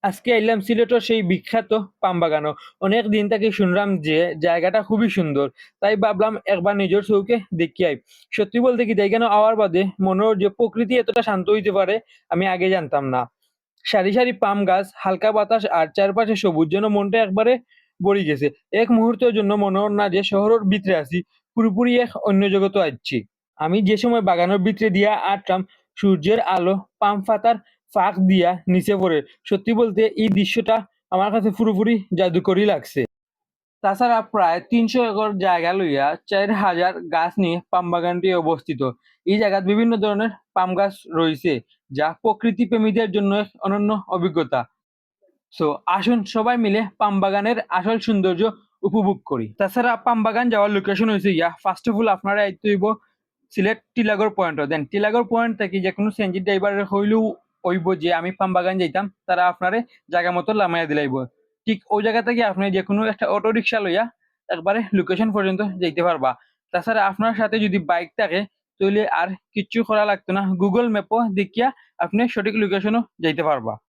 আজকে এলাম সিলেটের সেই বিখ্যাত পাম বাগানও। অনেক দিন থেকে শুনলাম যে জায়গাটা খুবই সুন্দর, তাই ভাবলাম একবার নিজের চোখে দেখি আই। সত্যি বলতে কি এখানে আওয়ার বাদে মনের যে প্রকৃতি এতটা শান্ত হইতে পারে আমি আগে জানতাম না। সারি সারি পাম গাছ, হালকা বাতাস আর চারপাশে সবুজ, যেন মনটা একবারে ভরে গেছে। এক মুহূর্তের জন্য মনে হল না যে শহরের ভিতরে আছি, পুরোপুরি এক অন্য জগতে আসছি। আমি যে সময় বাগানের ভিতরে দিয়া আটলাম, সূর্যের আলো পাম পাতার ফাঁক দিয়া নিচে পড়ে। সত্যি বলতে এই দৃশ্যটা আমার কাছে পুরোপুরি জাদুকরই লাগছে। তাছাড়া প্রায় ৩০০ একর জায়গা লইয়া ৪,০০০ গাছ নিয়ে পাম বাগানটি অবস্থিত। এই জায়গাত বিভিন্ন ধরনের পাম গাছ রয়েছে, যা প্রকৃতি প্রেমীদের জন্য এক অনন্য অভিজ্ঞতা। সো আসুন সবাই মিলে পাম বাগানের আসল সৌন্দর্য উপভোগ করি। তাছাড়া পাম বাগান যাওয়ার লোকেশন হয়েছে ফার্স্ট অফ অল আপনারা আইতে হইব সিলেট টিলাগড় পয়েন্ট। দেন টিলাগড় পয়েন্ট থেকে যে কোনো সেনজি ড্রাইভার হইলেও হইব যে আমি পাম বাগান যাইতাম, তারা আপনারে জায়গা মতো লামাইয়া দিলাইব। ঠিক ওই জায়গা থেকে আপনি যে কোনো একটা অটো রিক্সা লইয়া একবারে লোকেশন পর্যন্ত যাইতে পারবা। তাছাড়া আপনার সাথে যদি বাইক থাকে তাহলে আর কিচ্ছু করা লাগতো না, গুগল ম্যাপও দেখিয়া আপনি সঠিক লোকেশনও যাইতে পারবা।